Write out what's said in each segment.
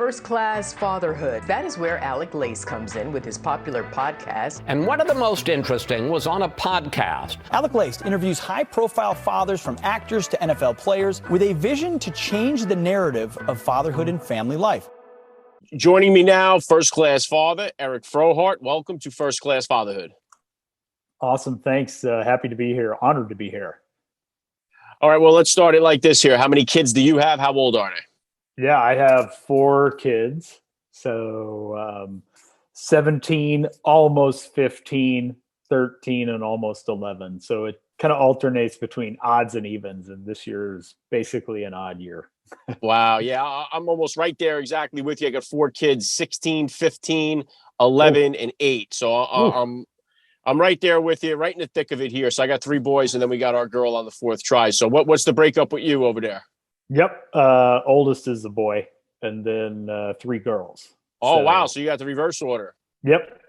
First Class Fatherhood. That is where Alec Lace comes in with his popular podcast. And one of the most interesting was on a podcast. Alec Lace interviews high-profile fathers from actors to NFL players with a vision to change the narrative of fatherhood and family life. Joining me now, First Class Father, Eric Frohardt. Welcome to First Class Fatherhood. Awesome. Thanks. Happy to be here. Honored to be here. All right, well, let's start it like this here. How many kids do you have? How old are they? Yeah, I have 4 kids. So 17, almost 15, 13, and almost 11. So it kind of alternates between odds and evens. And this year is basically an odd year. Wow. Yeah, I'm almost right there exactly with you. I got 4 kids, 16, 15, 11, and 8. So I'm right there with you, right in the thick of it here. So I got 3 boys, and then we got our girl on the 4th try. So what's the breakup with you over there? Yep. Oldest is a boy, and then 3 girls. Oh, wow. So you got the reverse order. Yep.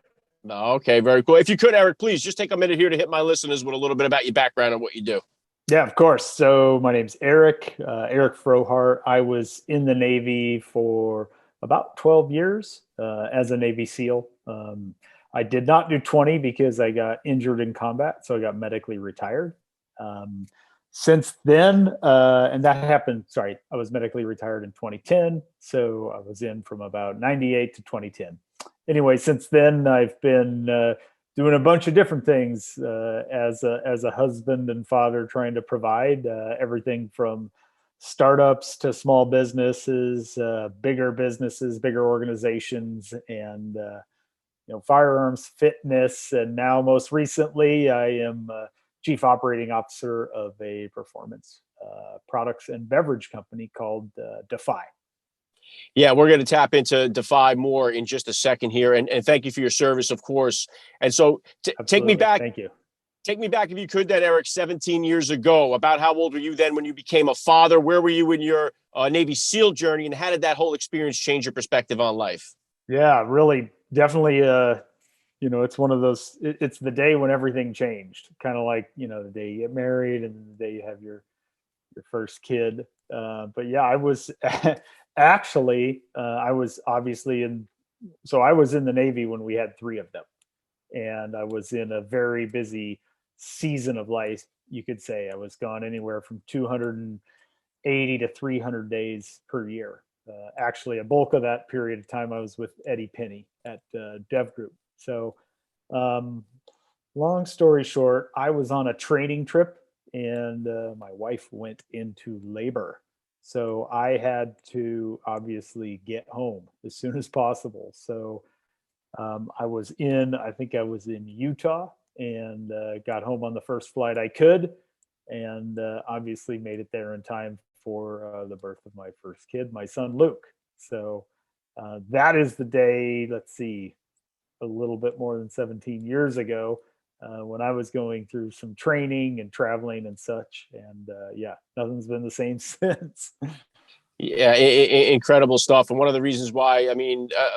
Okay, very cool. If you could, Eric, please just take a minute here to hit my listeners with a little bit about your background and what you do. Yeah, of course. So my name's Eric Frohardt. I was in the Navy for about 12 years as a Navy SEAL. I did not do 20 because I got injured in combat, so I got medically retired. Since then, and that happened, I was medically retired in 2010, so I was in from about 98 to 2010. Anyway, since then, I've been doing a bunch of different things as a husband and father, trying to provide everything from startups to small businesses, bigger organizations, and firearms, fitness, and now most recently, I am Chief Operating Officer of a performance products and beverage company called Defy. Yeah, we're going to tap into Defy more in just a second here. And thank you for your service, of course. And so take me back. Thank you. Take me back, if you could, then, Eric, 17 years ago. About how old were you then when you became a father? Where were you in your Navy SEAL journey? And how did that whole experience change your perspective on life? Yeah, really, definitely. It's one of those, it's the day when everything changed, kind of like, the day you get married and the day you have your first kid. But yeah, I was actually, I was obviously I was in the Navy when we had 3 of them. And I was in a very busy season of life, you could say. I was gone anywhere from 280 to 300 days per year. Actually, a bulk of that period of time, I was with Eddie Penny at DEVGRU. So long story short, I was on a training trip and my wife went into labor. So I had to obviously get home as soon as possible. So I was in Utah and got home on the first flight I could, and obviously made it there in time for the birth of my first kid, my son, Luke. So that is the day, let's see, a little bit more than 17 years ago, when I was going through some training and traveling and such. And nothing's been the same since. Yeah, incredible stuff. And one of the reasons why,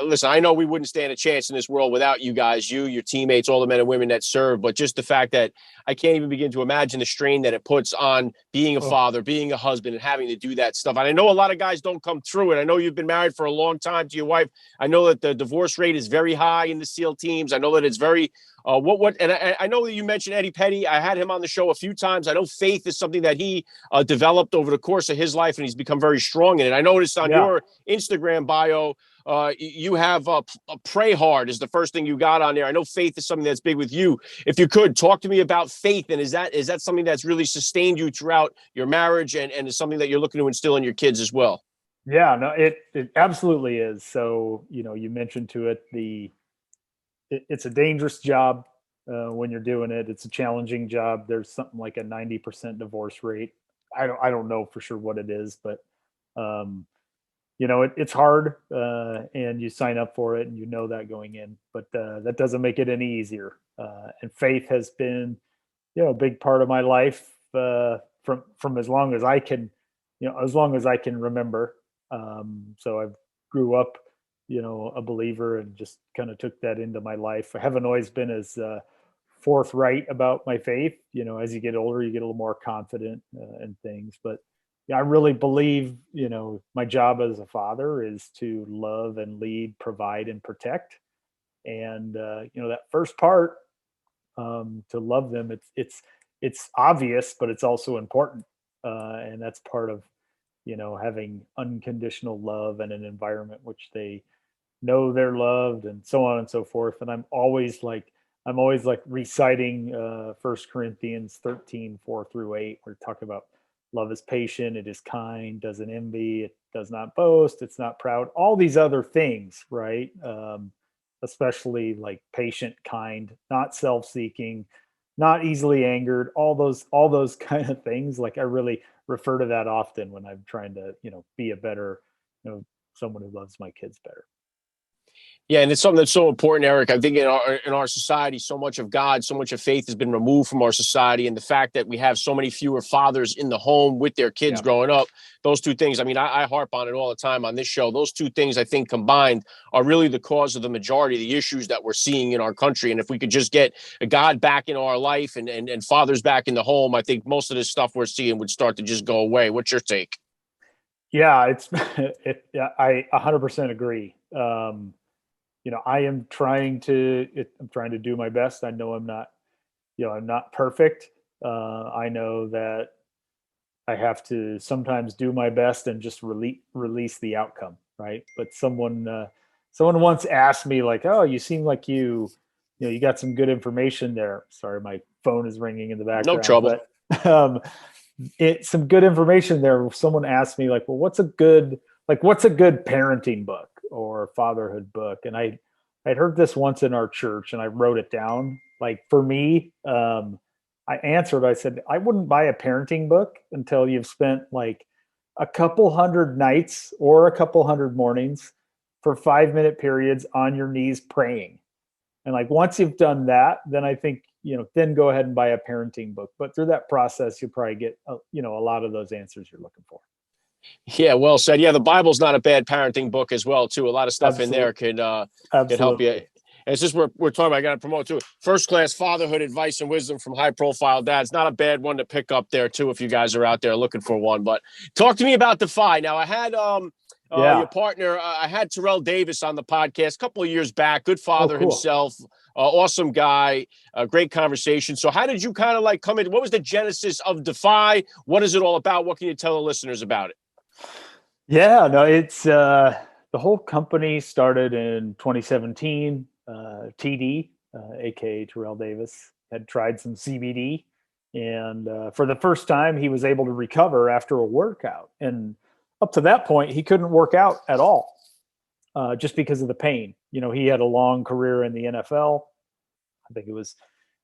listen, I know we wouldn't stand a chance in this world without you guys, your teammates, all the men and women that serve, but just the fact that I can't even begin to imagine the strain that it puts on being a father, being a husband, and having to do that stuff. And I know a lot of guys don't come through it. I know you've been married for a long time to your wife. I know that the divorce rate is very high in the SEAL teams. I know that it's very and I know that you mentioned Eddie Petty. I had him on the show a few times. I know faith is something that he developed over the course of his life, and he's become very strong in it. I noticed on your Instagram bio, you have pray hard is the first thing you got on there. I know faith is something that's big with you. If you could talk to me about faith, and is that something that's really sustained you throughout your marriage, and is something that you're looking to instill in your kids as well? Yeah, no, it absolutely is. So, you mentioned to it, it's a dangerous job when you're doing it. It's a challenging job. There's something like a 90% divorce rate. I don't know for sure what it is, but it's hard, and you sign up for it, and you know that going in. But that doesn't make it any easier. And faith has been, a big part of my life from as long as I can, remember. So I grew up, a believer, and just kind of took that into my life. I haven't always been as forthright about my faith. As you get older, you get a little more confident in things. But I really believe, my job as a father is to love and lead, provide and protect. And, that first part, to love them, it's obvious, but it's also important. And that's part of, having unconditional love and an environment which they know they're loved and so on and so forth. And I'm always like reciting 1 Corinthians 13:4-8, where we talk about love is patient, it is kind, doesn't envy, it does not boast, it's not proud, all these other things, right? Especially like patient, kind, not self-seeking, not easily angered, all those kind of things. Like I really refer to that often when I'm trying to, be a better, someone who loves my kids better. Yeah, and it's something that's so important, Eric. I think in our society, so much of God, so much of faith has been removed from our society, and the fact that we have so many fewer fathers in the home with their kids Yeah. growing up, those two things. I mean, I harp on it all the time on this show. Those two things, I think, combined, are really the cause of the majority of the issues that we're seeing in our country. And if we could just get God back in our life and fathers back in the home, I think most of this stuff we're seeing would start to just go away. What's your take? Yeah, I 100% agree. I am I'm trying to do my best. I know I'm not perfect. I know that I have to sometimes do my best and just release the outcome, right? But someone once asked me, like, "Oh, you seem like you got some good information there." Sorry, my phone is ringing in the No background, trouble. but it's some good information there. Someone asked me, like, "Well, what's a good parenting book or fatherhood book?" And I'd heard this once in our church, and I wrote it down. Like for me, I answered. I said, I wouldn't buy a parenting book until you've spent like a couple hundred nights or a couple hundred mornings for 5-minute periods on your knees praying. And like once you've done that, then I think, then go ahead and buy a parenting book. But through that process, you'll probably get, a lot of those answers you're looking for. Yeah, well said. Yeah, the Bible's not a bad parenting book as well, too. A lot of stuff in there Absolutely. could help you. Absolutely. And it's just we're talking about. I got to promote too. First class fatherhood advice and wisdom from high profile dads. Not a bad one to pick up there too if you guys are out there looking for one. But talk to me about Defy. Now I had Yeah. your partner. I had Terrell Davis on the podcast a couple of years back. Good Oh, father cool. himself. Awesome guy. Great conversation. So how did you kind of like come in? What was the genesis of Defy? What is it all about? What can you tell the listeners about it? Yeah, no, it's the whole company started in 2017. TD, aka Terrell Davis, had tried some CBD, and for the first time, he was able to recover after a workout. And up to that point, he couldn't work out at all, just because of the pain. He had a long career in the NFL. I think it was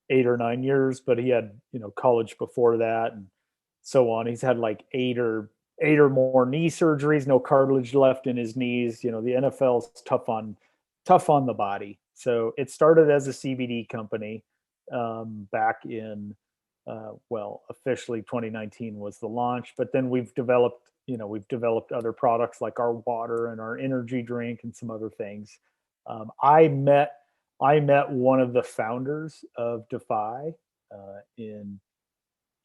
8 or 9 years, but he had college before that and so on. He's had like eight or more knee surgeries, no cartilage left in his knees. The NFL's tough on the body. So it started as a CBD company back in officially 2019 was the launch, but then we've developed other products like our water and our energy drink and some other things. I met one of the founders of Defy in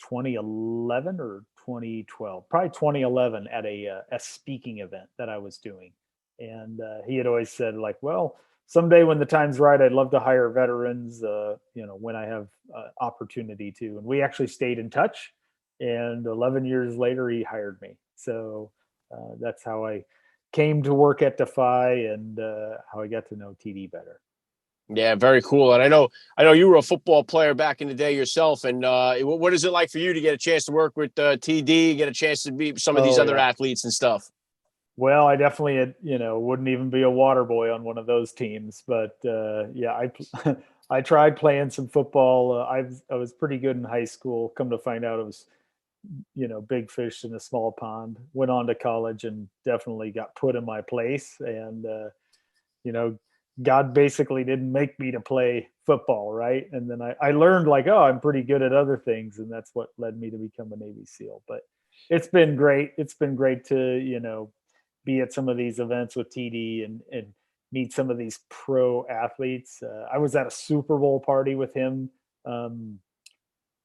2011 or 2012, probably 2011, at a speaking event that I was doing. And he had always said, like, well, someday when the time's right, I'd love to hire veterans, when I have opportunity to. And we actually stayed in touch. And 11 years later, he hired me. So that's how I came to work at Defy, and how I got to know TD better. Yeah, very cool. And I know you were a football player back in the day yourself. And what is it like for you to get a chance to work with TD, get a chance to meet some of these Oh, other yeah. athletes and stuff? Well, I definitely wouldn't even be a water boy on one of those teams, but yeah, I tried playing some football. I was pretty good in high school. Come to find out, it was big fish in a small pond. Went on to college and definitely got put in my place, and you know, God basically didn't make me to play football, right? And then I learned, like, oh, I'm pretty good at other things, and that's what led me to become a Navy SEAL. But it's been great. It's been great to be at some of these events with TD and meet some of these pro athletes. I was at a Super Bowl party with him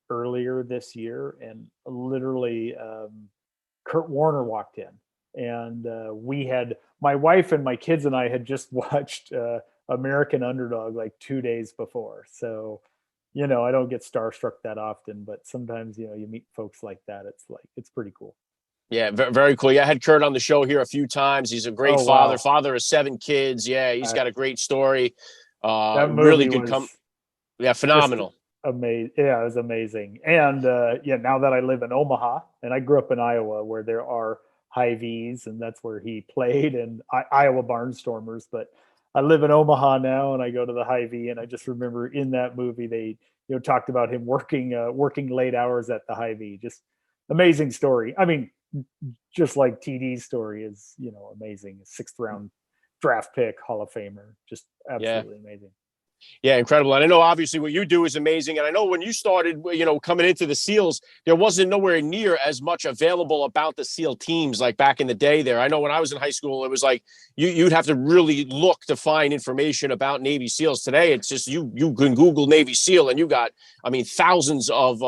earlier this year, and literally Kurt Warner walked in, and my wife and my kids and I had just watched American Underdog like 2 days before. So, I don't get starstruck that often, but sometimes, you meet folks like that. It's pretty cool. Yeah, very cool. Yeah, I had Kurt on the show here a few times. He's a great father, Wow. father of 7 kids. Yeah, he's got a great story. That Really movie good was yeah, phenomenal. amazing. Yeah, it was amazing. And now that I live in Omaha, and I grew up in Iowa where there are Hy-Vees, and that's where he played, and Iowa Barnstormers. But I live in Omaha now, and I go to the Hy-Vee, and I just remember in that movie they talked about him working late hours at the Hy-Vee. Just amazing story. I mean, just like TD's story is amazing. 6th-round draft pick, Hall of Famer, just absolutely amazing. Yeah, incredible. And I know obviously what you do is amazing. And I know when you started, coming into the SEALs, there wasn't nowhere near as much available about the SEAL teams like back in the day there. I know when I was in high school, it was like you'd have to really look to find information about Navy SEALs. Today, it's just you can Google Navy SEAL and you got, thousands of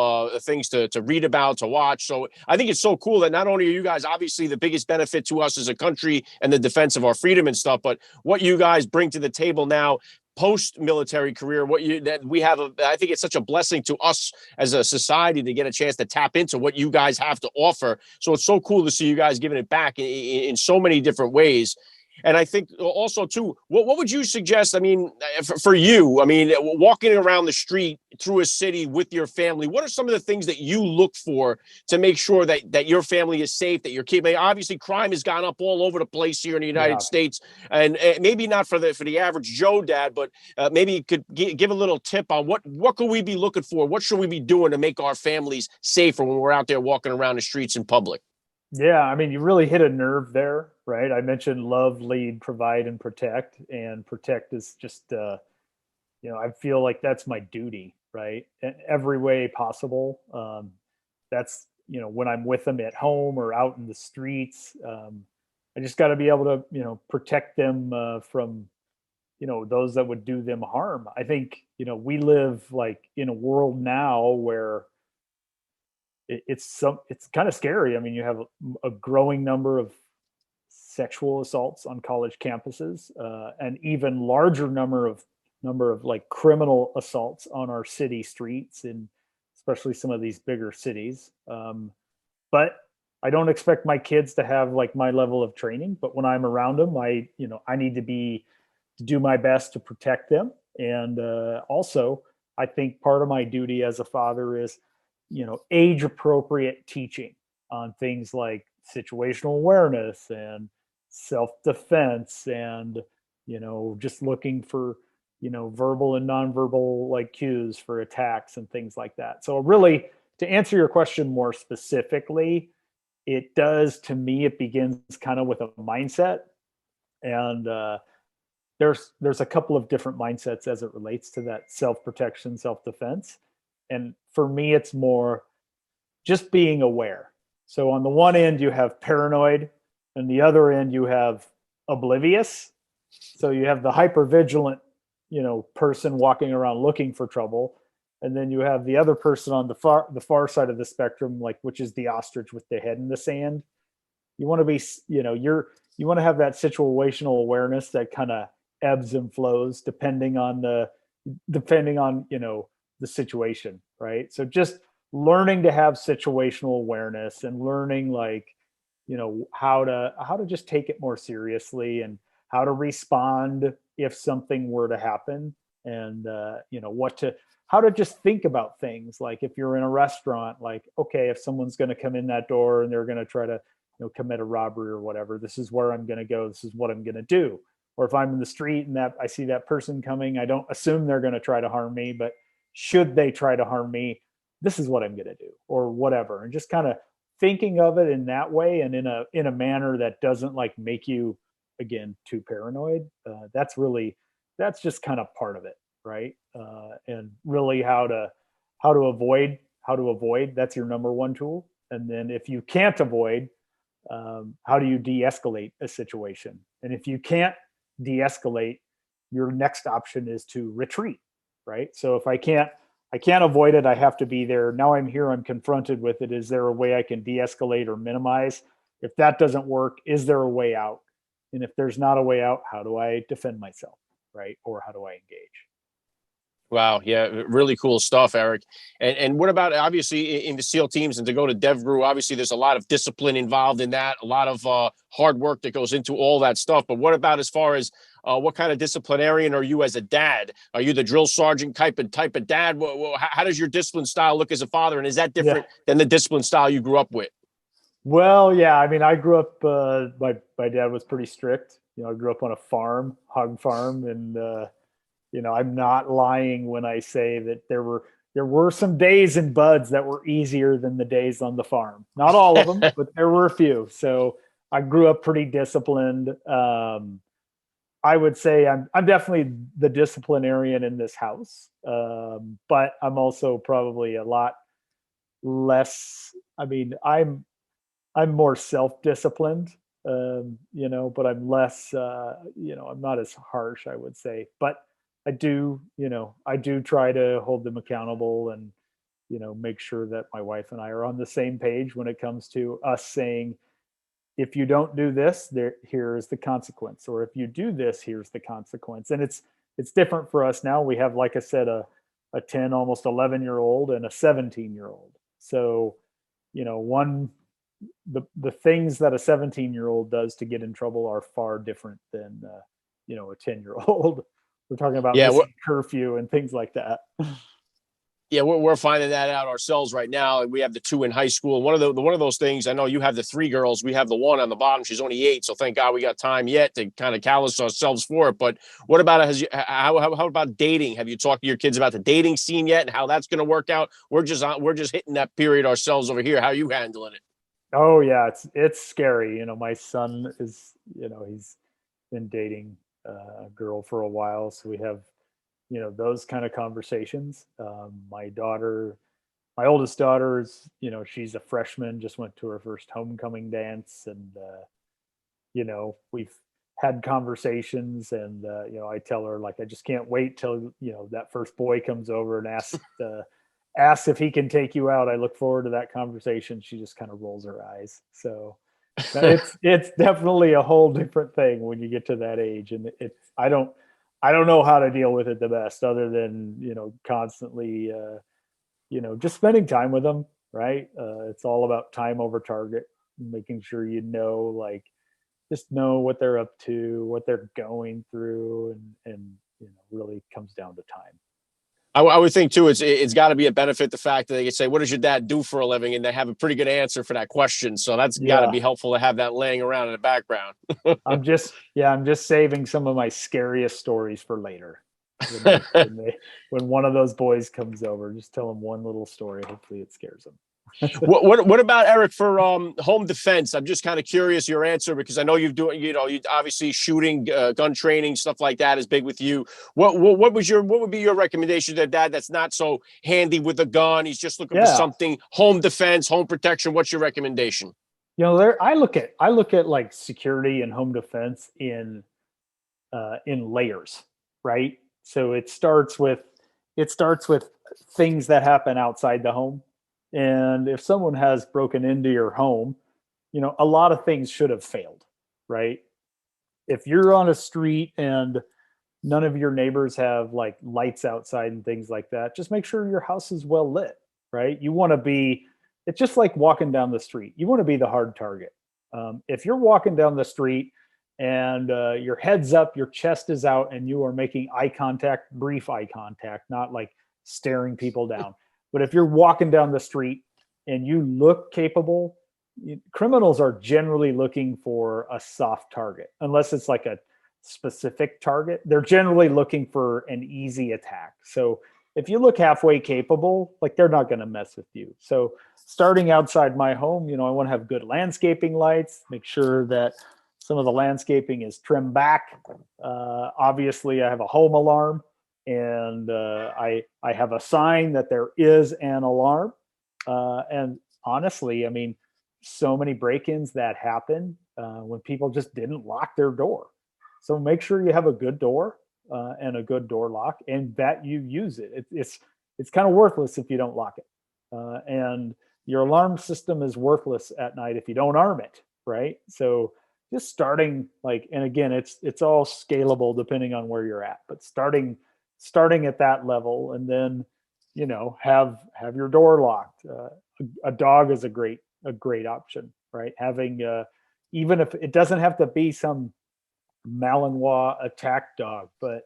things to read about, to watch. So I think it's so cool that not only are you guys obviously the biggest benefit to us as a country and the defense of our freedom and stuff, but what you guys bring to the table now post-military career, I think it's such a blessing to us as a society to get a chance to tap into what you guys have to offer. So it's so cool to see you guys giving it back in so many different ways. And I think also too, what would you suggest? For you, walking around the street through a city with your family, what are some of the things that you look for to make sure that your family is safe, that you're keeping? Obviously, crime has gone up all over the place here in the United States, and maybe not for the average Joe dad, but maybe you could give a little tip on what could we be looking for? What should we be doing to make our families safer when we're out there walking around the streets in public? Yeah, you really hit a nerve there, right? I mentioned love, lead, provide, and protect. And protect is just, I feel like that's my duty, right? In every way possible. That's, when I'm with them at home or out in the streets, I just got to be able to, protect them from, those that would do them harm. I think, we live like in a world now where it's kind of scary. You have a growing number of sexual assaults on college campuses, and even larger number of like criminal assaults on our city streets, and especially some of these bigger cities. But I don't expect my kids to have like my level of training, but when I'm around them, I need to do my best to protect them. And also, I think part of my duty as a father is age appropriate teaching on things like situational awareness and self-defense, and just looking for verbal and nonverbal like cues for attacks and things like that. So really, to answer your question more specifically, it does, to me, it begins kind of with a mindset. And there's a couple of different mindsets as it relates to that self-protection, self-defense. And for me, it's more just being aware. So on the one end, you have paranoid, and the other end, you have oblivious. So you have the hypervigilant, person walking around looking for trouble. And then you have the other person on the far side of the spectrum, like, which is the ostrich with the head in the sand. You want to be, you want to have that situational awareness that kind of ebbs and flows depending on the situation, right? So just learning to have situational awareness and learning how to just take it more seriously, and how to respond if something were to happen, and how to just think about things. Like if you're in a restaurant, like, okay, if someone's going to come in that door and they're going to try to commit a robbery or whatever, this is where I'm going to go, this is what I'm going to do. Or if I'm in the street and that I see that person coming, I don't assume they're going to try to harm me, but should they try to harm me, this is what I'm going to do, or whatever. And just kind of thinking of it in that way, and in a manner that doesn't like make you, again, too paranoid. That's just kind of part of it, right? And really how to avoid, that's your number one tool. And then if you can't avoid, how do you de-escalate a situation? And if you can't de-escalate, your next option is to retreat, right? So if I can't I can't avoid it. I have to be there. Now I'm here. I'm confronted with it. Is there a way I can de-escalate or minimize? If that doesn't work, is there a way out? And if there's not a way out, how do I defend myself, right? Or how do I engage? Wow. Yeah. Really cool stuff, Eric. And what about obviously in the SEAL teams and to go to DEVGRU? Obviously, there's a lot of discipline involved in that, a lot of hard work that goes into all that stuff. But what about as far as what kind of disciplinarian are you as a dad? Are you the drill sergeant type of dad? How does your discipline style look as a father? And is that different than the discipline style you grew up with? Well, yeah. I mean, I grew up, my dad was pretty strict. I grew up on a farm, hog farm, and, I'm not lying when I say that there were some days in buds that were easier than the days on the farm. Not all of them, but there were a few. So I grew up pretty disciplined. I would say I'm definitely the disciplinarian in this house, but I'm also probably a lot less. I mean, I'm more self-disciplined, but I'm less. I'm not as harsh, I would say, but I do try to hold them accountable and, make sure that my wife and I are on the same page when it comes to us saying, if you don't do this, here is the consequence, or if you do this, here's the consequence. And it's different for us now. We have, like I said, a 10, almost 11-year-old and a 17-year-old. So, the things that a 17-year-old does to get in trouble are far different than, a 10-year-old. We're talking about missing curfew and things like that. Yeah, we're finding that out ourselves right now. We have the 2 in high school. One of those things. I know you have the 3 girls. We have the 1 on the bottom. She's only 8, so thank God we got time yet to kind of callous ourselves for it. But what about how about dating? Have you talked to your kids about the dating scene yet and how that's going to work out? We're just hitting that period ourselves over here. How are you handling it? Oh yeah, it's scary. My son is, he's been dating a girl for a while, so we have, those kind of conversations. My oldest daughter is, she's a freshman, just went to her first homecoming dance, and we've had conversations, and I tell her, like, I just can't wait till that first boy comes over and asks if he can take you out. I look forward to that conversation. She just kind of rolls her eyes. So it's definitely a whole different thing when you get to that age, and I don't know how to deal with it the best, other than constantly just spending time with them, right? It's all about time over target, making sure like just know what they're up to, what they're going through, and really comes down to time. I would think too, it's got to be a benefit, the fact that they can say, what does your dad do for a living? And they have a pretty good answer for that question. So that's got to be helpful to have that laying around in the background. I'm just saving some of my scariest stories for later. When one of those boys comes over, just tell them one little story. Hopefully it scares them. What about, Eric, for home defense? I'm just kind of curious your answer, because I know you obviously shooting, gun training, stuff like that is big with you. What would be your recommendation to dad that's not so handy with a gun? He's just looking for something home defense, home protection. What's your recommendation? I look at like security and home defense in layers, right? So it starts with things that happen outside the home. And if someone has broken into your home, a lot of things should have failed, right? If you're on a street and none of your neighbors have like lights outside and things like that, just make sure your house is well lit, right? It's just like walking down the street. You want to be the hard target. If you're walking down the street and your head's up, your chest is out, and you are making brief eye contact, not like staring people down. But if you're walking down the street and you look capable, criminals are generally looking for a soft target, unless it's like a specific target. They're generally looking for an easy attack. So if you look halfway capable, like, they're not going to mess with you. So starting outside my home, I want to have good landscaping lights, make sure that some of the landscaping is trimmed back. Obviously, I have a home alarm. And I have a sign that there is an alarm. And honestly, I mean, so many break-ins that happen when people just didn't lock their door. So make sure you have a good door and a good door lock, and that you use it. it's kind of worthless if you don't lock it. And your alarm system is worthless at night if you don't arm it, right? So just starting and again, it's all scalable depending on where you're at, but starting at that level, and then, have your door locked. A dog is a great option, right? Having, even if it doesn't have to be some Malinois attack dog, but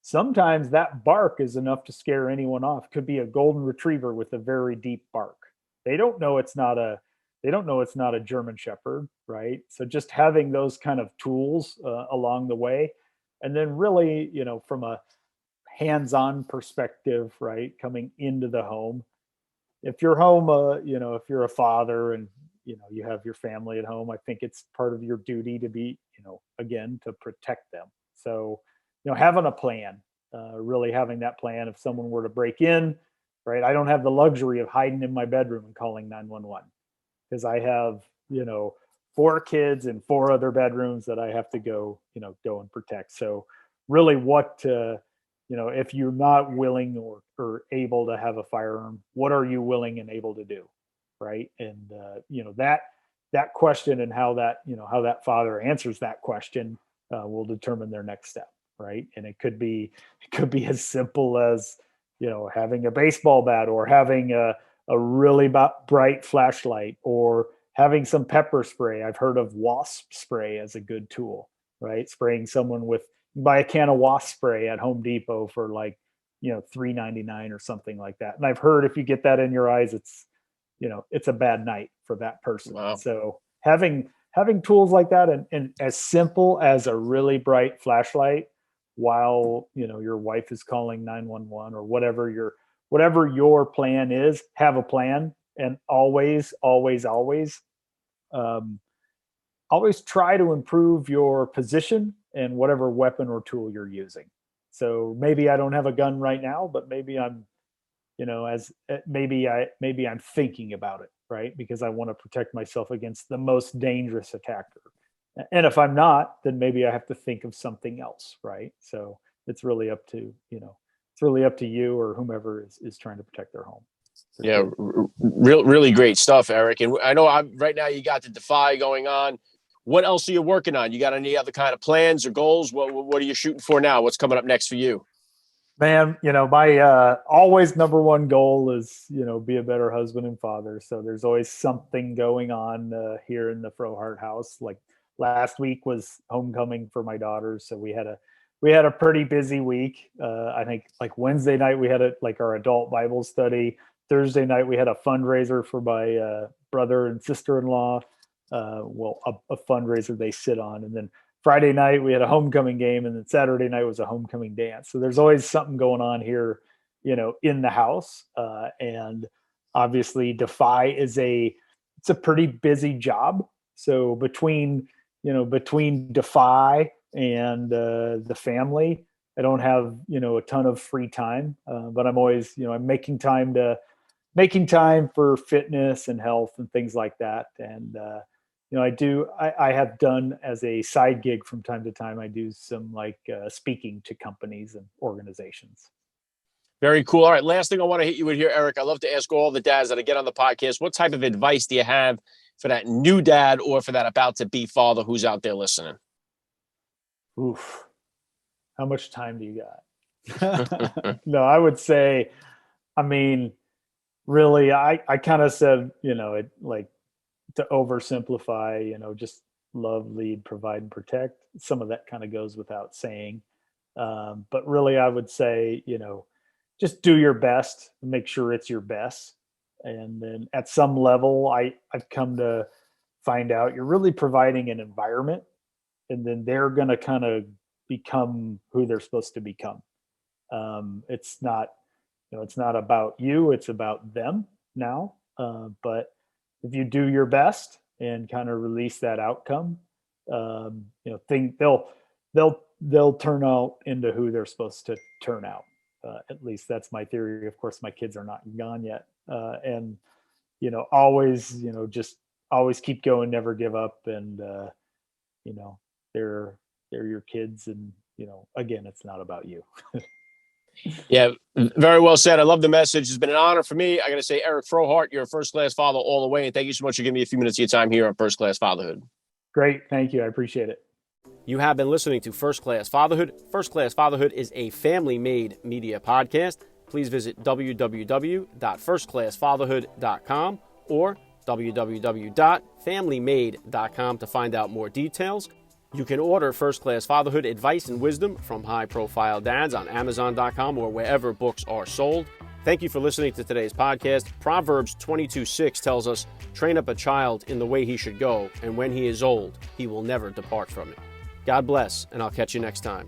sometimes that bark is enough to scare anyone off. Could be a golden retriever with a very deep bark. They don't know it's not a German Shepherd, right? So just having those kind of tools along the way, and then really, from a hands-on perspective, right, coming into the home. If you're home, if you're a father and you have your family at home, I think it's part of your duty to be, again, to protect them. So, having a plan, really having that plan. If someone were to break in, right, I don't have the luxury of hiding in my bedroom and calling 911 because I have, 4 kids and 4 other bedrooms that I have to go and protect. So really if you're not willing or able to have a firearm, what are you willing and able to do? Right. And, that question and how that father answers that question will determine their next step. Right. And it could be as simple as, having a baseball bat, or having a really bright flashlight, or having some pepper spray. I've heard of wasp spray as a good tool, right? Spraying someone with, buy a can of wasp spray at Home Depot for $3.99 or something like that. And I've heard if you get that in your eyes, it's a bad night for that person. Wow. So having tools like that, and as simple as a really bright flashlight while your wife is calling 911, or whatever your plan is, have a plan. And always try to improve your position and whatever weapon or tool you're using. So maybe I don't have a gun right now, but maybe I'm, maybe I'm thinking about it, right? Because I want to protect myself against the most dangerous attacker. And if I'm not, then maybe I have to think of something else, right? So it's really up to, you or whomever is trying to protect their home. Yeah, really great stuff, Eric. And I know right now you got the Defy going on. What else are you working on? You got any other kind of plans or goals? What are you shooting for now? What's coming up next for you? Man, my always number one goal is, be a better husband and father. So there's always something going on here in the Frohardt house. Like last week was homecoming for my daughters, so we had a pretty busy week. I think like Wednesday night we had our adult Bible study. Thursday night we had a fundraiser for my brother and sister-in-law. A fundraiser they sit on, and then Friday night we had a homecoming game, and then Saturday night was a homecoming dance. So there's always something going on here, in the house. And obviously Defy it's a pretty busy job. So between Defy and the family, I don't have, a ton of free time, but I'm always, I'm making time for fitness and health and things like that. And, I have done as a side gig from time to time, I do some speaking to companies and organizations. Very cool. All right. Last thing I want to hit you with here, Eric. I love to ask all the dads that I get on the podcast, what type of advice do you have for that new dad or for that about to be father who's out there listening? Oof. How much time do you got? No, I would say, really, I kind of said, to oversimplify, just love, lead, provide, and protect. Some of that kind of goes without saying. But really, I would say, just do your best, make sure it's your best. And then at some level, I've come to find out you're really providing an environment, and then they're going to kind of become who they're supposed to become. It's not about you, it's about them now. But if you do your best and kind of release that outcome, think they'll turn out into who they're supposed to turn out. At least that's my theory. Of course, my kids are not gone yet. And, just always keep going, never give up. And, they're your kids. And, again, it's not about you. Yeah, very well said. I love the message. It's been an honor for me. I got to say, Eric Frohardt, you're a first-class father all the way. And thank you so much for giving me a few minutes of your time here on First Class Fatherhood. Great. Thank you. I appreciate it. You have been listening to First Class Fatherhood. First Class Fatherhood is a family-made media podcast. Please visit www.firstclassfatherhood.com or www.familymade.com to find out more details. You can order First Class Fatherhood advice and wisdom from high-profile dads on Amazon.com or wherever books are sold. Thank you for listening to today's podcast. Proverbs 22:6 tells us, train up a child in the way he should go, and when he is old, he will never depart from it. God bless, and I'll catch you next time.